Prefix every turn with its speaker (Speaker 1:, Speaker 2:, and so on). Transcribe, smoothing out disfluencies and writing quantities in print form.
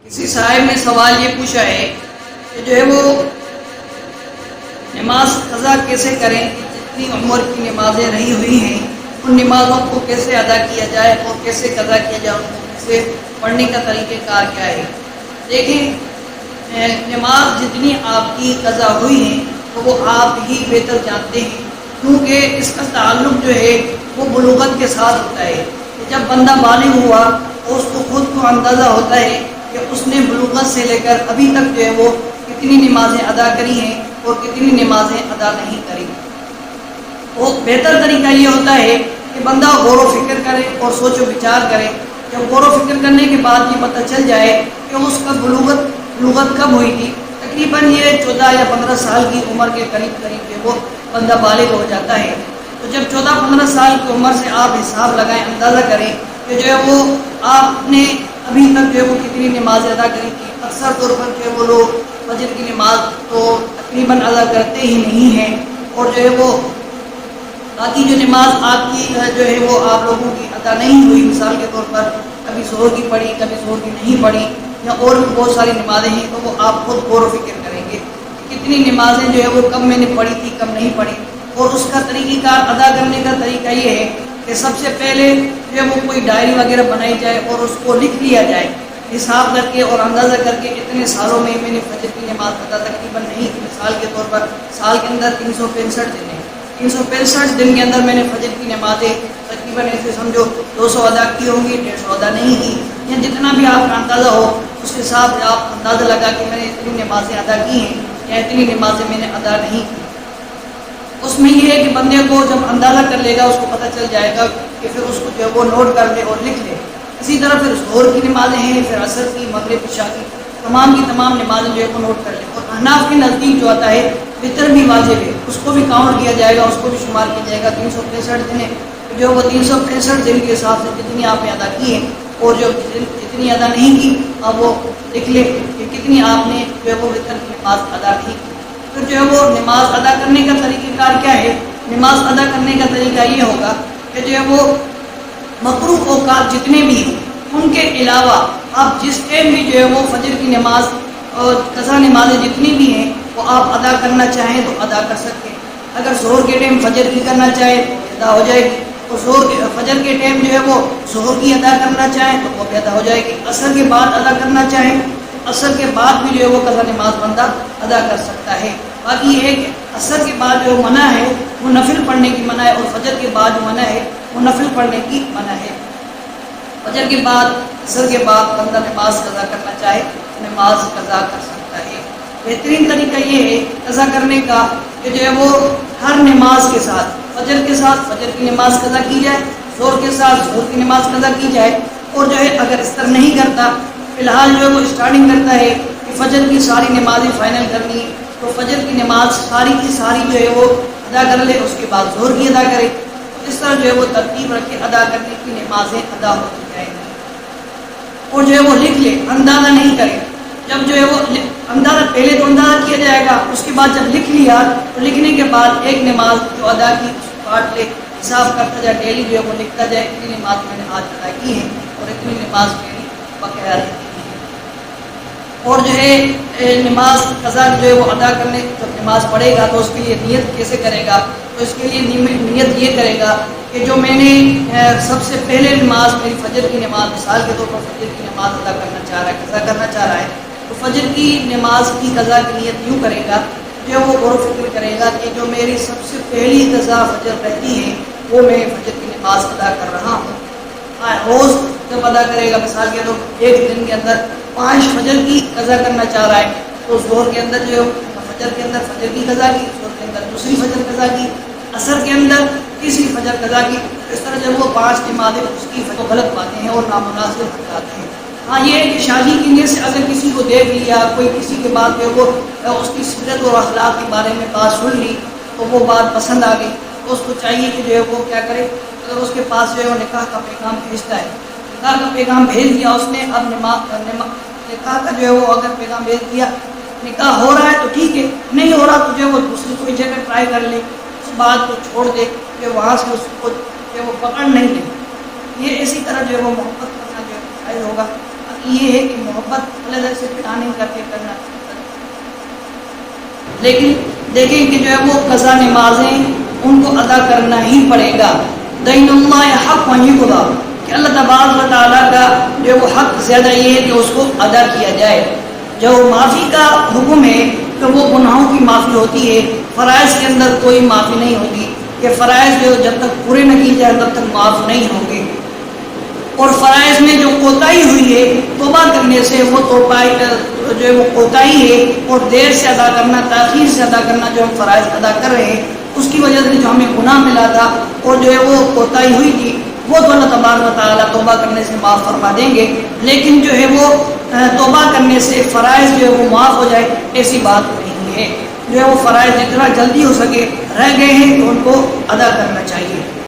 Speaker 1: کسی صاحب نے سوال یہ پوچھا ہے کہ جو ہے وہ نماز قضا کیسے کریں، جتنی عمر کی نمازیں رہی ہوئی ہیں ان نمازوں کو کیسے ادا کیا جائے اور کیسے قضا کیا جائے، ان کو کیسے پڑھنے کا طریقہ کار کیا ہے۔ دیکھیں، نماز جتنی آپ کی قضا ہوئی ہیں تو وہ آپ ہی بہتر جانتے ہیں، کیونکہ اس کا تعلق جو ہے وہ بلوغت کے ساتھ ہوتا ہے۔ جب بندہ بالغ ہوا تو اس کو خود کو اندازہ ہوتا ہے کہ اس نے بلوغت سے لے کر ابھی تک جو ہے وہ کتنی نمازیں ادا کری ہیں اور کتنی نمازیں ادا نہیں کری۔ وہ بہتر طریقہ یہ ہوتا ہے کہ بندہ غور و فکر کرے اور سوچ و بچار کرے۔ جب غور و فکر کرنے کے بعد یہ پتہ چل جائے کہ اس کا بلوغت کب ہوئی تھی، تقریباً یہ 14 یا 15 سال کی عمر کے قریب جو وہ بندہ بالغ ہو جاتا ہے۔ تو جب 14-15 سال کی عمر سے آپ حساب لگائیں، اندازہ کریں کہ جو ہے وہ آپ نے ابھی تک جو ہے وہ کتنی نمازیں ادا کری تھی۔ اکثر طور پر جو ہے وہ لوگ فجر کی نماز تو تقریباً ادا کرتے ہی نہیں ہیں، اور جو ہے وہ باقی جو نماز آپ کی جو ہے وہ آپ لوگوں کی ادا نہیں ہوئی، مثال کے طور پر کبھی ظہر کی پڑھی، کبھی ظہر کی نہیں پڑھی، یا اور بھی بہت ساری نمازیں ہیں، تو وہ آپ خود غور و فکر کریں گے کہ کتنی نمازیں جو ہے وہ کب میں نے پڑھی تھی، کب نہیں پڑھی۔ اور اس کا طریقہ کار ادا کرنے کا طریقہ یہ ہے کہ سب سے پہلے جو ہے وہ کوئی ڈائری وغیرہ بنائی جائے اور اس کو لکھ لیا جائے، حساب کر کے اور اندازہ کر کے اتنے سالوں میں میں نے فجر کی نماز ادا تقریباً نہیں کی۔ مثال کے طور پر سال کے اندر 365 دن ہیں، 365 دن کے اندر میں نے فجر کی نمازیں تقریباً ایسے سمجھو 200 ادا کی ہوں گی، 150 ادا نہیں کی، یا جتنا بھی آپ کا اندازہ ہو اس کے ساتھ آپ اندازہ لگا کہ میں نے اتنی نمازیں ادا کی ہیں یا اتنی نمازیں میں نے ادا نہیں کی۔ اس میں یہ ہے کہ بندے کو جب اندازہ کر لے گا اس کو پتہ چل جائے گا کہ پھر اس کو جو ہے وہ نوٹ کر لے اور لکھ لے۔ اسی طرح پھر ظہر کی نمازیں ہیں، پھر عصر کی، مغرب، عشاء کی تمام نمازیں جو ہے وہ نوٹ کر لیں۔ اور احناف کے نزدیک جو آتا ہے وطر بھی واجب ہے، اس کو بھی کاؤنٹ کیا جائے گا، اس کو بھی شمار کیا جائے گا۔ 365 دن ہے، جو وہ 365 دن کے حساب سے جتنی آپ نے ادا کی ہے اور جو جتنی ادا نہیں کی اب وہ لکھ لے کہ کتنی آپ نے جو ہے وہ وطر کی نماز ادا نہیں کی۔ پھر جو ہے وہ نماز ادا کرنے کا طریقہ کار کیا ہے؟ نماز ادا کرنے کا طریقہ یہ ہوگا کہ جو ہے وہ مکروہ اوقات جتنے بھی ہیں ان کے علاوہ آپ جس ٹائم بھی جو ہے وہ فجر کی نماز اور قضا نمازیں جتنی بھی ہیں وہ آپ ادا کرنا چاہیں تو ادا کر سکتے ہیں۔ اگر ظہر کے ٹائم فجر کی کرنا چاہیں تو ادا ہو جائے گی، اور فجر کے ٹائم جو ہے وہ ظہر کی ادا کرنا چاہیں تو وہ بھی ادا ہو جائے گی۔ عصر کے بعد ادا کرنا چاہیں عصر کے بعد بھی جو ہے وہ قضا نماز بندہ ادا کر سکتا ہے۔ باقی یہ ہے کہ عصر کے بعد جو منع ہے وہ نفل پڑھنے کی منع ہے، اور فجر کے بعد جو منع ہے وہ نفل پڑھنے کی منع ہے۔ فجر کے بعد، عصر کے بعد بندہ نماز قضا کرنا چاہے نماز قضا کر سکتا ہے۔ بہترین طریقہ یہ ہے قضا کرنے کا کہ جو ہے وہ ہر نماز کے ساتھ فجر کے ساتھ فجر کی نماز قضا کی جائے، ظہر کے ساتھ ظہر کی نماز قضا کی جائے، اور جو ہے اگر اس طرح نہیں کرتا، فی الحال جو ہے وہ اسٹارٹنگ کرتا ہے کہ فجر کی ساری نمازیں فائنل کرنی ہے تو فجر کی نماز ساری کی ساری جو ہے وہ ادا کر لے، اس کے بعد ظہر کی ادا کرے۔ اس طرح جو ہے وہ ترتیب رکھ کے ادا کرنے کی نمازیں ادا ہو جائیں گی، اور جو ہے وہ لکھ لے، اندازہ نہیں کرے۔ جب جو ہے وہ اندازہ پہلے تو اندازہ کیا جائے گا، اس کے بعد جب لکھ لیا تو لکھنے کے بعد ایک نماز جو ادا کی اس کو کاٹ لے، حساب کرتا جائے، ڈیلی جو ہے وہ لکھتا جائے اتنی نماز میں نے آج ادا کی ہے اور اتنی نماز میری بقایا رہتی ہے۔ اور جو ہے نماز قضا جو ہے وہ ادا کرنے جب نماز پڑھے گا تو اس کے لیے نیت کیسے کرے گا؟ تو اس کے لیے نیت یہ کرے گا کہ جو میں نے سب سے پہلے نماز میری فجر کی نماز، مثال کے طور پر فجر کی نماز ادا کرنا چاہ رہا ہے، قضا کرنا چاہ رہا ہے، تو فجر کی نماز کی قضا کی نیت یوں کرے گا، جو وہ غور و فکر کرے گا کہ جو میری سب سے پہلی قضا فجر رہتی ہے وہ میں فجر کی نماز ادا کر رہا ہوں۔ روز جب ادا کرے گا، مثال کے طور ایک دن کے اندر 5 فجر کی قضا کرنا چاہ رہا ہے تو ظہر کے اندر جو فجر کے اندر فجر کی قضا کی، ظہر کے اندر دوسری فجر قضا کی، عصر کے اندر تیسری فجر قضا کی۔ اس طرح جب وہ 5 نمازیں اس کی تو غلط باتیں ہیں اور نامناسب حرکات ہیں۔ ہاں یہ ہے کہ شادی کی نیت سے اگر کسی کو دیکھ لیا، کوئی کسی کے بعد جو وہ اس کی سیرت اور اخلاق کے بارے میں بات سن لی تو وہ بات پسند آ گئی، تو اس کو چاہیے کہ جو ہے وہ کیا کرے، اگر اس کے پاس جو ہے وہ نکاح کا پیغام بھیجتا ہے، نکاح کا پیغام بھیج دیا اس نے، اب نکاح کا جو ہے وہ اگر پیغام بھیج دیا، نکاح ہو رہا ہے تو ٹھیک ہے، نہیں ہو رہا تو جو ہے وہ دوسری کوئی جگہ ٹرائی کر لے، اس بات کو چھوڑ دے کہ وہاں سے اس کو جو وہ پکڑ نہیں لے۔ یہ اسی طرح جو ہے وہ محبت کرنا جو ہے شاید ہوگا۔ یہ ہے کہ محبت علیحدہ سے پلاننگ کر کے کرنا، لیکن دیکھیں کہ جو ہے وہ قضا نمازیں ان کو ادا کرنا ہی پڑے گا۔ دین اللہ حق وہیں خدا کہ اللہ تبارک و تعالیٰ کا جو ہے وہ حق زیادہ یہ ہے کہ اس کو ادا کیا جائے۔ جو معافی کا حکم ہے کہ وہ گناہوں کی معافی ہوتی ہے، فرائض کے اندر کوئی معافی نہیں ہوگی، کہ فرائض جو جب تک پورے نہ کی جائے تب تک معاف نہیں ہوں گے۔ اور فرائض میں جو کوتاہی ہوئی ہے توبہ کرنے سے وہ توبہ جو ہے وہ کوتاہی ہے، اور دیر سے ادا کرنا، تاخیر سے ادا کرنا جو ہم فرائض ادا کر رہے ہیں اس کی وجہ سے جو ہمیں گناہ ملا تھا اور جو ہے وہ کوتاہی ہوئی تھی وہ تو اللہ تبارک و تعالیٰ توبہ کرنے سے معاف فرما دیں گے، لیکن جو ہے وہ توبہ کرنے سے فرائض جو ہے وہ معاف ہو جائے ایسی بات نہیں ہے۔ جو ہے وہ فرائض جتنا جلدی ہو سکے رہ گئے ہیں تو ان کو ادا کرنا چاہیے۔